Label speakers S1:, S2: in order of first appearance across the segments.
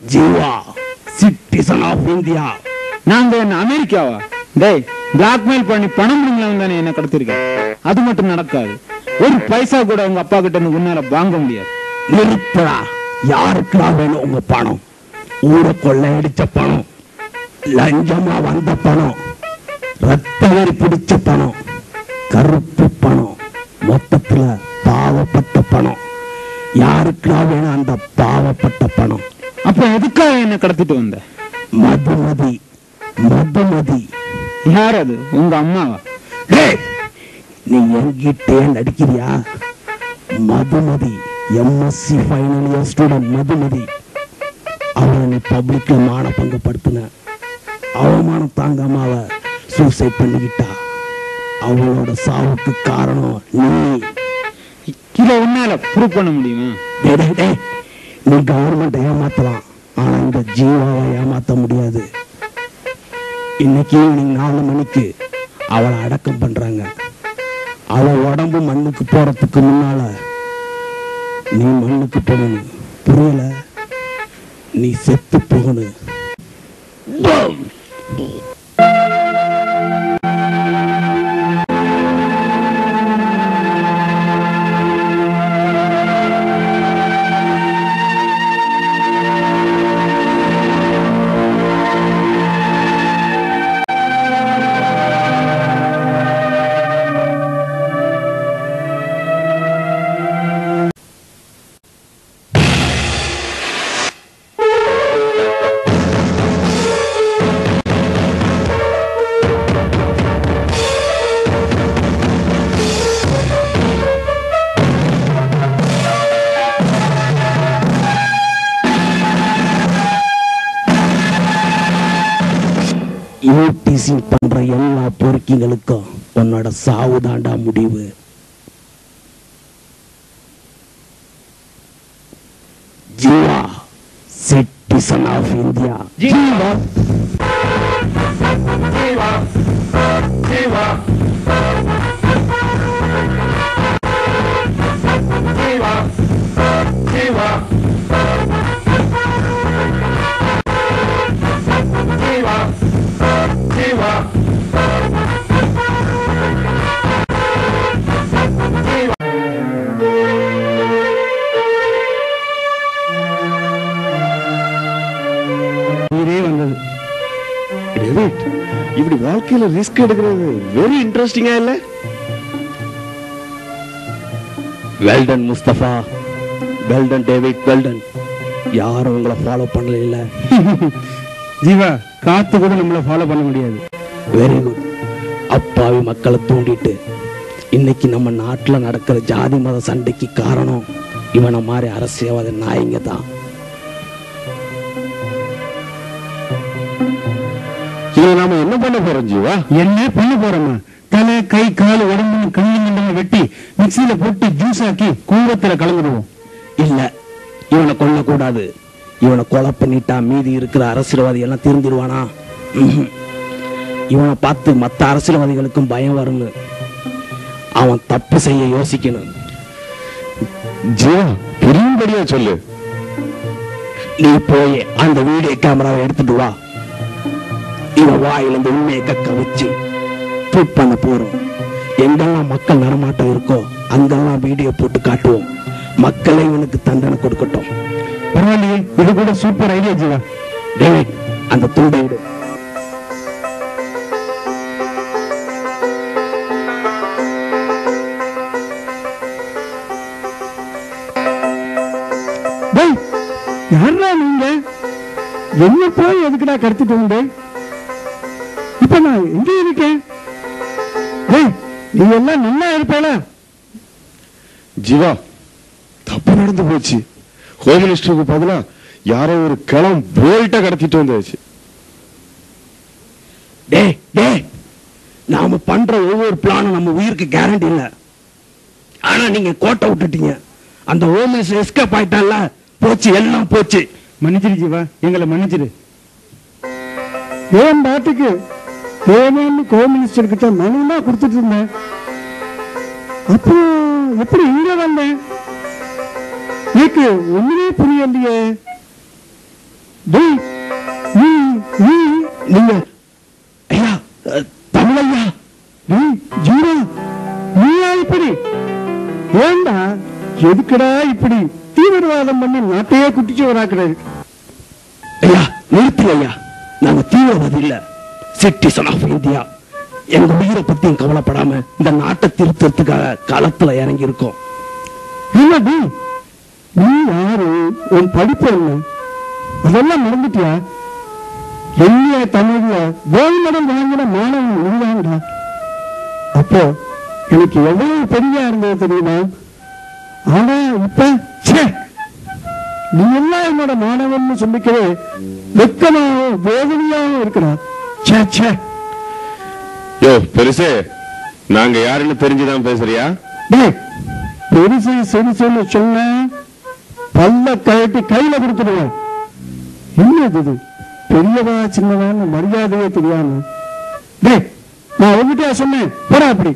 S1: Jeeva citizen of India.
S2: நாங்க என்ன அமெரிக்காவா? டேய், பிளாக்மெயில் பண்ணி பணம் தானே என்ன கடத்திருக்கேன். அது மட்டும் நடக்காது. ஒரு பைசா கூட உங்க அப்பா கிட்ட இருந்து உன்னால வாங்க முடியாது.
S1: நிறுத்தடா. யாருக்கெல்லாம் வேணும் உங்க பணம்? ஊரை கொள்ளையடிச்ச பணம், லஞ்சமா வந்த பணம், ரத்த வரி பிடிச்ச பணம், கருப்பு பணம், மொத்தத்துல பாவப்பட்ட பணம். யாருக்கெல்லாம் வேணும் அந்த பாவப்பட்ட பணம்?
S2: அப்ப எதுக்காக என்ன கடத்திட்டு வந்த?
S1: மதுமதி. மதுமதி
S2: யார் அது? உங்க அம்மாவா?
S1: நீ என்கிட்டே நடிக்கிறியா? Madhumathi MSc final year student Madhumathi. அவளை நீ பப்ளிக்ல மானபங்கப்படுத்தின. அவமானம் தாங்காம அவ சூசைட் பண்ணிக்கிட்டா. அவளோட சாவுக்கு காரணம் நீ.
S2: இதை உன்னால ப்ரூவ் பண்ண முடியுமா?
S1: நீ கவர்மெண்ட் ஏமாத்தலாம், ஆனா இந்த ஜீவாவை ஏமாத்த முடியாது. இன்னைக்கு ஈவினிங் 4 மணிக்கு அவளை அடக்கம் பண்றாங்க. அவ உடம்பு மண்ணுக்கு போறதுக்கு முன்னால நீ மண்ணுக்கு போகணும். புரியல? நீ செத்து போகணும். பண்ற எல்லா பொறுக்கிகளுக்கும் உன்னோட சாவுதாண்டா முடிவு. Jeeva citizen of India. Jeeva Jeeva Jeeva Jeeva Jeeva
S3: இப்படி வாழ்க்கையில ரிஸ்க் எடுக்கிறது வெரி இன்ட்ரெஸ்டிங்கா இல்ல?
S1: Well done Mustafa, well done David, well done. யாரும் உங்களை ஃபாலோ பண்ணல இல்ல?
S2: ஜீவா, காத்து கூட நம்மள ஃபாலோ பண்ண முடியாது.
S1: Very good. அப்பாவி மக்களை தூண்டிட்டு இன்னைக்கு நம்ம நாட்டுல நடக்கிற ஜாதி மத சண்டைக்கு காரணம் இவனை மாதிரி அரசியல்வாத நாயங்க தான்.
S3: நாம என்ன பண்ண போறோம் ஜீவா?
S2: என்ன பண்ண போறோமா? தலை, கை, கால், உடம்பு கண்ணு வெட்டி மிக்சியில போட்டு ஜூஸ் ஆக்கி கூவத்துல கலந்துடுவோம்.
S1: இல்ல, இவனை கொல்ல கூடாது. இவனை கொலை பண்ணிட்டா மீதி இருக்கிற அரசியல்வாதி எல்லாம் திருந்திடுவானா? இவனை பார்த்து மற்ற அரசியல்வாதிகளுக்கும் பயம் வரும். அவன் தப்பு செய்ய யோசிக்கணும்.
S3: ஜீவா, புரியும்படியா சொல்லு.
S1: நீ போய் அந்த வீடியோ கேமராவை எடுத்துட்டு வா. இவன் வாயில இந்த உண்மையை கக்க வச்சு ஷூட் பண்ண போறோம். எங்கெல்லாம் மக்கள் நடமாட்டம் இருக்கோ அங்கெல்லாம் வீடியோ போட்டு காட்டுவோம். மக்களே இவனுக்கு தண்டனை கொடுக்கட்டும்.
S2: பரவாயில்லையே, இது கூட சூப்பர் ஐடியா ஜீவா.
S1: டேவிட், அந்த துண்டை விடு.
S2: யாரா நீங்க? என்ன போய் எதுக்குடா கடத்திட்டு வந்தே? இப்ப நான் எங்க இருக்கேன்? நீ எல்லாம் நல்லா இருப்பேல?
S3: ஜீவா, தப்பு நடந்து போச்சு. ஹோம் மினிஸ்டருக்கு பதிலா யாரோ ஒரு கிளம் போல்ட்டா கடத்திட்டு வந்தாச்சு.
S1: நாம பண்ற ஒவ்வொரு பிளானும் நம்ம உயிருக்கு கேரண்டி இல்ல. ஆனா நீங்க கோட்டை விட்டுட்டீங்க. அந்த ஹோம் மினிஸ்டர் எஸ்கேப் ஆயிட்டான்ல, போச்சு, எல்லாம் போச்சு.
S2: மன்னிச்சிரு ஜீவா, எங்களை மன்னிச்சிரு. ஏன் பாட்டுக்கு
S4: ஏன்னு கோமினிஸ்டர் கிட்ட மனுலாம் கொடுத்துட்டு இருந்தேன். அப்போ எப்படி இங்க வந்தேன் எனக்கு ஒண்ணுமே புரியலையே.
S1: நீங்க ஐயா தமிழையா
S4: ஜீரா நீயா இப்படி? ஏண்டா எதுக்குடா இப்படி தீவிரவாதம் பண்ணி நாட்டையே குட்டிச்சு வராக்குறாரு?
S1: ஐயா நிறுத்தி ஐயா, நாங்க தீவிரவாதி இல்ல, சிட்டிசன் ஆஃப் இந்தியா. எங்க உயிரை பத்தியும் கவலைப்படாம இந்த நாட்டை திருத்தறதுக்காக களத்துல இறங்கி இருக்கோம்.
S4: இல்லடி நீ யாரு? உன் படிப்பு என்ன? அதெல்லாம் மறந்துட்டியா? எல்லிய தமிழ்ல கோல்டு மெடல் வாங்கின மாணவன் உருவாங்கடா. அப்போ எனக்கு எவ்வளவு பெரிய இருந்தது தெரியுமா? ஆனா இப்ப நீ எல்லாம் என்னோட மாணவன் சொல்லிக்கவே வெக்கமாவும் வேதனையாவும் இருக்கிறா.
S3: யோ பெருசே, நாங்க யாருன்னு தெரிஞ்சுதான் பேசுறியா?
S4: பெருசு சிறுசுன்னு சொன்ன பல்ல கழட்டி கையில கொடுத்துடுவேன். என்னது பெரியவா சின்னவான்னு மரியாதையே தெரியாம? நான் உங்ககிட்ட சொன்னேன் போறா அப்படி.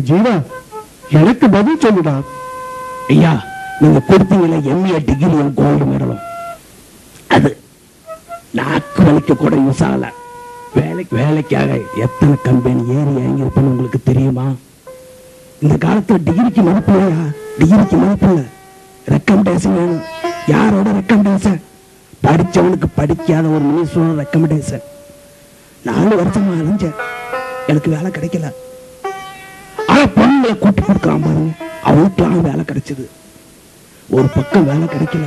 S4: ஜீவா எனக்கு பதில் சொல்லுடா.
S1: ஐயா நீங்க கொடுத்தீங்கள எம்ஏ டிகிரியும் கோல்டு மெடலும் அது நாக்கு வலிக்க கூட யூஸ் ஆகல. வேலைக்காக எத்தனை கம்பெனி ஏறி இறங்கியிருப்பேன்னு உங்களுக்கு தெரியுமா? இந்த காலத்துல டிகிரிக்கு மதிப்பு இல்லையா? டிகிரிக்கு மதிப்பு இல்ல, ரெக்கமெண்டேஷன் வேணும். யாரோட ரெக்கமெண்டேஷன்? படிச்சவனுக்கு படிக்காத ஒரு மினிஸ்டரோட ரெக்கமெண்டேஷன். 4 வருஷமா அலைஞ்சேன், எனக்கு வேலை கிடைக்கல. ஆனா பொண்ணுங்களை கூட்டி கொடுக்கலாம் பாருங்க, அவனுக்குலாம் வேலை கிடைச்சது. ஒரு பக்கம் வேலை கிடைக்கல,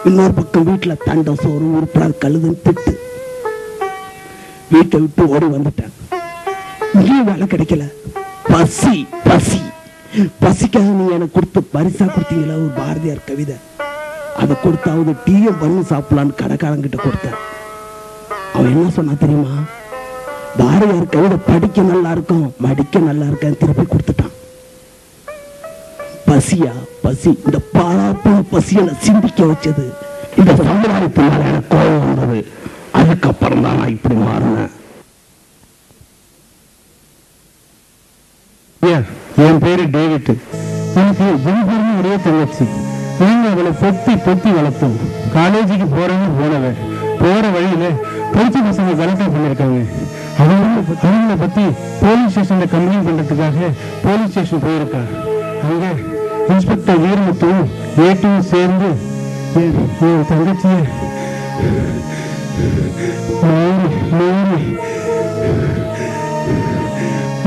S1: இன்னொரு பக்கம் வீட்டுல தண்ட சோறு உருப்படாது கழுதுன்னு திட்டு வீட்டை விட்டு ஓடி வந்துட்டேன். இங்கேயும் வேலை கிடைக்கல. பசி பசி பசிக்காக நீ எனக்கு கொடுத்து பரிசா கொடுத்தீங்களா ஒரு பாரதியார் கவிதை, அதை கொடுத்தாவது டீயும் பண்ணு சாப்பிடலான்னு கடைக்காரங்கிட்ட கொடுத்தேன். அவன் என்ன சொன்னா தெரியுமா? பாரதியார் கவிதை படிக்க நல்லா இருக்கும், மடிக்க நல்லா இருக்கான்னு திருப்பி கொடுத்துட்டான். பசியா பசி, இந்த பாழாப்ப பசியை சிந்திக்க வச்சது இந்த சமுதாயத்தினால எனக்கு கோபம் வந்தது. அதுக்கப்புறம் தான் நான் இப்படி மாறினேன்.
S4: என் பேரு டேவிட். எனக்கு ஜெனிஃபர்னு ஒரே தங்கச்சி. நாங்க அவளை பொத்தி பொத்தி வளர்த்தோம். காலேஜுக்கு போறவங்க போனவன் போற வழியில படிச்ச பசங்க கலெக்டா பண்ணிருக்காங்க. அவங்கள பத்தி போலீஸ் ஸ்டேஷன்ல கம்ப்ளைண்ட் பண்றதுக்காக போலீஸ் ஸ்டேஷன் போயிருக்கா. அங்க இன்ஸ்பெக்டர் வீரமுத்தும் ஏட்டும் சேர்ந்து என் தங்கச்சிய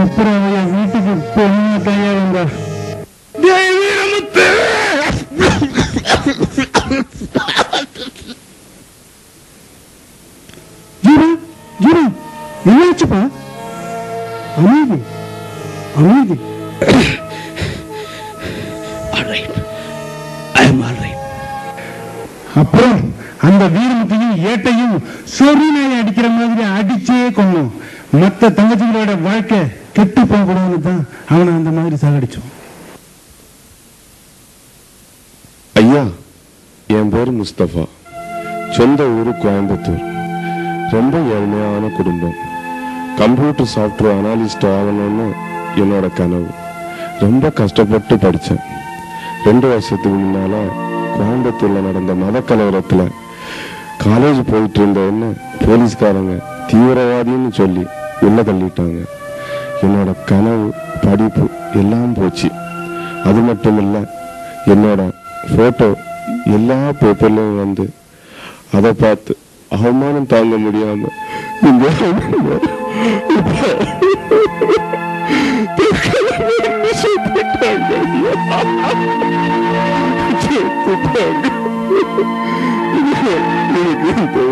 S4: அப்புறம் அவன் வீட்டுக்கு பொண்ணு தயார் இருந்தா. என்னாச்சுப்பா? அமைதி அமைதி. அப்புறம் அந்த வீரமுத்தையும் ஏட்டையும் சொரிநாயை அடிக்கிற மாதிரி அடிச்சே கொண்டோம். மற்ற தங்கச்சிகளோட வாழ்க்கை கெட்டு போக கூடாதுன்னு தான் அவனை அந்த மாதிரி சாகடிச்சோம்.
S3: ஐயா என் பேரு முஸ்தபா, சொந்த ஊரு கோயம்புத்தூர். ரொம்ப ஏழ்மையான குடும்பம். கம்ப்யூட்டர் சாஃப்ட்வேர் அனாலிஸ்ட் ஆகணும்னு என்னோட கனவு. ரொம்ப கஷ்டப்பட்டு படித்தேன். 2 வருஷத்துக்கு முன்னால கோயம்புத்தூர்ல நடந்த மத கலவரத்துல காலேஜ் போயிட்டு இருந்த என்ன போலீஸ்காரங்க தீவிரவாதின்னு சொல்லி உள்ள தள்ளிட்டாங்க. என்னோட கனவு படிப்பு எல்லாம் போச்சு. அது மட்டும் இல்ல, என்னோட போட்டோ எல்லா பேப்பர்லயும் வந்து அதை பார்த்து அவமானம் தாங்க முடியாம இந்த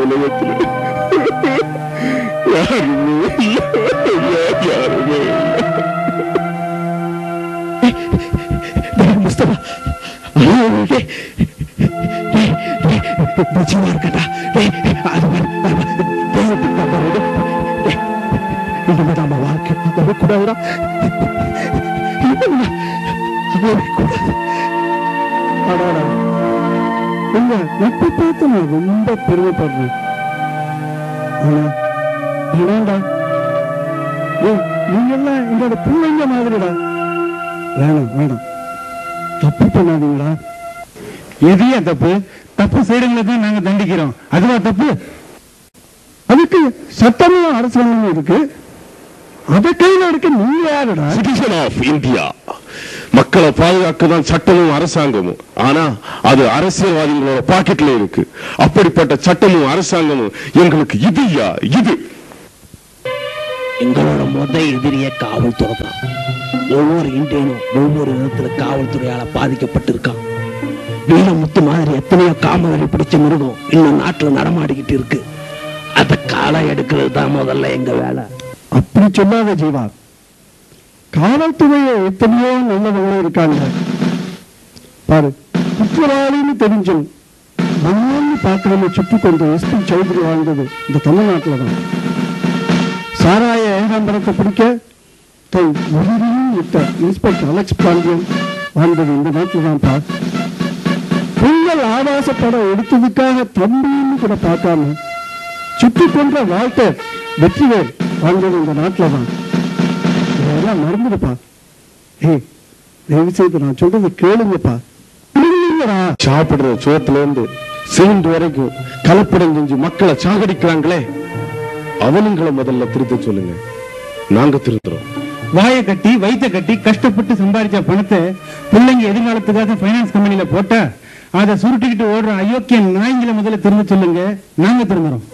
S3: உலகத்துல யாருமே யாருமே
S1: முஸ்தபா நிச்சயமா இருக்கட்டா. இனிமேதான் நம்ம வாழ்க்கை கூடாதுடா, கூடாது.
S4: உங்க நட்பை பார்த்து நான் ரொம்ப பெருமைப்படுறேன். ஆனா வேண்டாம்டா. நீங்க எல்லாம் எங்களோட பிள்ளைங்க மாதிரிடா. வேணாம் தப்பு பண்ணாதீங்களா. எதையா தப்பு? தப்பு செய்யறவங்களை தான் நாங்க தண்டிக்கிறோம், அதுவா தப்பு? அதுக்கு சட்டமும் அரசாங்கமும் இருக்கு, அதை கையில இருக்க நீங்க யாருடா?
S3: Citizen of India. மக்களை பாதுகாக்க தான் சட்டமும் அரசாங்கமும். ஆனா அது அரசியல்வாதிகளோட பாக்கெட்ல இருக்கு. அப்படிப்பட்ட சட்டமும் அரசாங்கமும் எங்களுக்கு இதுயா இது.
S1: எங்களோட எதிரிய காவல்துறை தான். ஒவ்வொரு இந்தியனும் ஒவ்வொரு விதத்துல காவல்துறையால பாதிக்கப்பட்டிருக்கான். வீரமுத்து மாதிரி எத்தனையோ காமவரை பிடிச்ச மிருகம் இன்னும் நாட்டுல நடமாடிக்கிட்டு இருக்கு. அத காலம் எடுக்கிறது தான் முதல்ல எங்க வேலை.
S4: அப்படி சொல்லாத ஜீவா. காவல்துறைய எத்தனையோ நல்லவங்க இருக்காங்க பாரு. குற்றவாளின்னு தெரிஞ்சும் மண்ணு பார்க்கிறவங்க சுற்றி கொண்டு எஸ்பி சௌத்ரி வாழ்ந்தது இந்த தமிழ்நாட்டுல தான். சாராய ஏகாம்பரத்தை பிடிக்க தன் உயிரையும் விட்ட இன்ஸ்பெக்டர் அலெக்ஸ் பாண்டியன் வாழ்ந்தது இந்த நாட்டில் தான் பா. பெண்கள் ஆபாச படம் எடுத்ததுக்காக தம்பின்னு கூட பார்க்காம சுற்றி கொன்ற வால்டர் வெற்றிவேல் வாழ்ந்தது இந்த நாட்டில் தான். இதெல்லாம் மறந்துடுப்பா. தயவு செய்து நான் சொல்றது கேளுங்கப்பா.
S3: சாப்பிடுற சோத்துல இருந்து சிமெண்ட் வரைக்கும் கலப்படம் செஞ்சு மக்களை சாகடிக்கிறாங்களே, அவனுங்களை முதல்ல திருத்த சொல்லுங்க, நாங்க திருத்துறோம்.
S2: வாயை கட்டி வயிற்ற கட்டி கஷ்டப்பட்டு சம்பாதிச்ச பணத்தை பிள்ளைங்க எதிர்காலத்துக்காக பைனான்ஸ் கம்பெனியில போட்டா அதை சுருட்டிக்கிட்டு ஓடுற அயோக்கிய நாய்களை முதல்ல திரும்ப சொல்லுங்க, நாங்க திரும்புறோம்.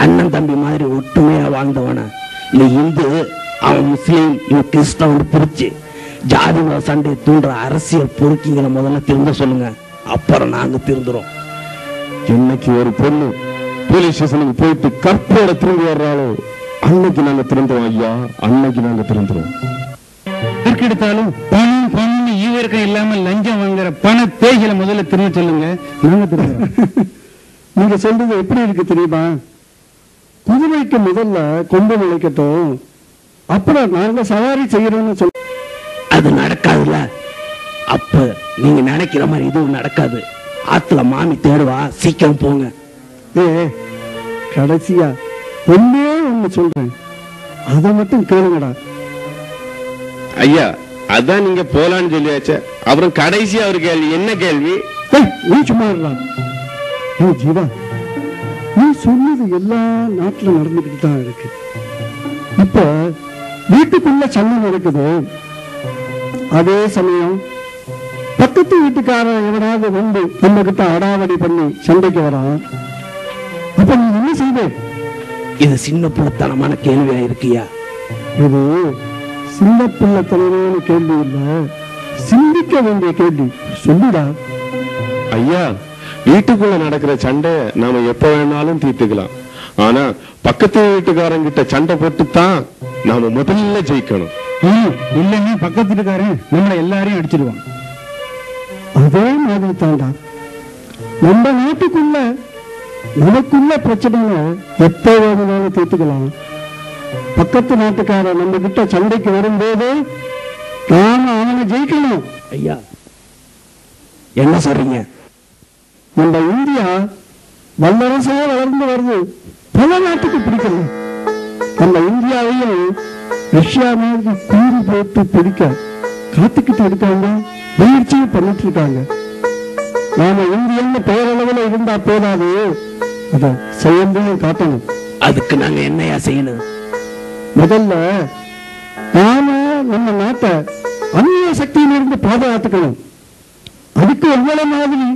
S1: அண்ணன் தம்பி மாதிரி ஒற்றுமையா வாழ்ந்தவன நீ இந்து அவன் முஸ்லீம் இவன் கிறிஸ்தவன் பிரிச்சு ஜாதி மத சண்டை தூண்டுற அரசியல் பொறுக்கிங்களை முதல்ல திரும்ப சொல்லுங்க, அப்புறம் நாங்க திருந்துறோம்.
S3: என்னைக்கு ஒரு பொண்ணு போலீஸ் ஸ்டேஷனுக்கு போயிட்டு கற்போட திரும்பி வர்றாளோ அன்னைக்கு நாங்க திருந்துவோம் ஐயா, அன்னைக்கு நாங்க திருந்துறோம்.
S2: எடுத்தாலும் பணம் பணம் ஈவர்க்கம் இல்லாம லஞ்சம் வாங்குற பண பேய்களை முதல்ல திரும்ப சொல்லுங்க, நாங்க திரும்புறோம்.
S4: நீங்க சொல்றது எப்படி இருக்கு தெரியுமா? குதிரைக்கு முதல்ல கொம்பு நிலைக்கட்டும், அப்புறம் நாங்க சவாரி செய்யறோம்னு சொல்ல.
S1: அது நடக்காதுல்ல. அப்ப நீங்க நினைக்கிற மாதிரி இதுவும் நடக்காது. ஆத்துல மாமி தேடுவா, சீக்கிரம் போங்க.
S4: கடைசியா ஒன்னே ஒண்ணு சொல்றேன், அதை மட்டும் கேளுங்கடா.
S3: ஐயா அதான் நீங்க போலான்னு சொல்லியாச்சே, அப்புறம் கடைசி அவரு கேள்வி என்ன கேள்வி?
S4: நீ சும்மா இருக்கலாம். ஜீவா, நீ சொன்னது எல்லா நாட்டுல நடந்துகிட்டு தான் இருக்கு. இப்ப வீட்டுக்குள்ள சண்டை நடக்குது, அதே சமயம் பக்கத்து வீட்டுக்காரன் எவனாவது வந்து நம்ம கிட்ட அடாவடி பண்ணி சண்டைக்கு வரான். அப்ப நீ என்ன செய்வே?
S1: இது சின்ன பிள்ளைத்தனமான கேள்வியா இருக்கியா?
S4: இது சின்ன பிள்ளைத்தனமான கேள்வி இல்ல, சிந்திக்க வேண்டிய கேள்வி. சொல்லுடா.
S3: ஐயா, வீட்டுக்குள்ள நடக்கிற சண்டை நாம எப்ப வேணாலும் தீர்த்துக்கலாம். ஆனா பக்கத்து வீட்டுக்காரங்கிட்ட சண்டை போட்டுத்தான் நாம முதல்ல ஜெயிக்கணும்.
S2: இல்லைன்னா பக்கத்து வீட்டுக்காரன் நம்மளை எல்லாரையும் அடிச்சிடுவான்.
S4: அதே மாதிரி தாண்டா நம்ம நாட்டுக்குள்ள நமக்குள்ள பிரச்சனைகளை எப்ப வேணும்னாலும் தீர்த்துக்கலாம். பக்கத்து நாட்டுக்காரன் நம்ம கிட்ட சண்டைக்கு வரும்போது நாம அவனை ஜெயிக்கணும்.
S1: ஐயா என்ன சொல்றீங்க?
S4: நம்ம இந்தியா வல்லரசா வளர்ந்து வருது, பல நாட்டுக்கு பிடிக்கல. நம்ம இந்தியாவையும் ரஷ்யா மாதிரி கூறு போட்டு பிடிக்க காத்துக்கிட்டு இருக்காங்க, முயற்சியும் பண்ணிட்டு இருக்காங்க. நாம இந்தியன்னு பெயரளவில் இருந்தா போதாது, அத செயல்படும் காட்டணும்.
S1: அதுக்கு நாங்க என்னையா செய்யணும்?
S4: முதல்ல நாம நம்ம நாட்டை அந்நிய சக்தியிலிருந்து பாதுகாத்துக்கணும். அதுக்கு எவ்வளவு மாதிரி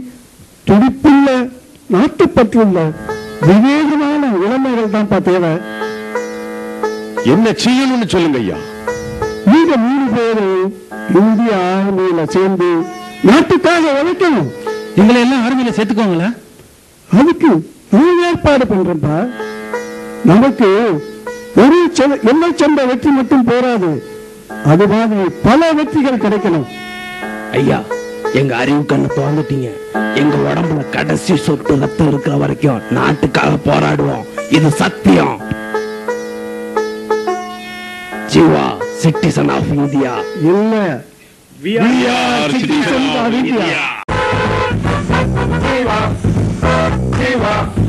S4: துடிப்புள்ள நாட்டுப்பற்றுள்ள விவேகமான இளமைகள் தான் தேவை.
S3: என்ன செய்யணும்னு சொல்லுங்க ஐயா.
S4: நீங்க 3 பேரும் இந்திய ஆர்மியில சேர்ந்து நாட்டுக்காக உழைக்கணும்.
S2: எங்களை எல்லாம் ஆர்மியில சேர்த்துக்கோங்களா?
S4: அதுக்கு நான் ஏற்பாடு பண்றேன்ப்பா. நமக்கு ஒரு எல்லை சண்டை வெற்றி மட்டும் போராது, அது மாதிரி பல வெற்றிகள் கிடைக்கணும்.
S1: ஐயா, எங்க அறிவு கண்ணை திறந்துட்டீங்க. எங்க உடம்புல கடைசி சொட்டு ரத்தம் இருக்கிற வரைக்கும் நாட்டுக்காக போராடுவோம், இது சத்தியம். Jeeva, citizen of India.
S4: இல்ல,
S3: We are citizens of India.
S4: Jiva, Jiva.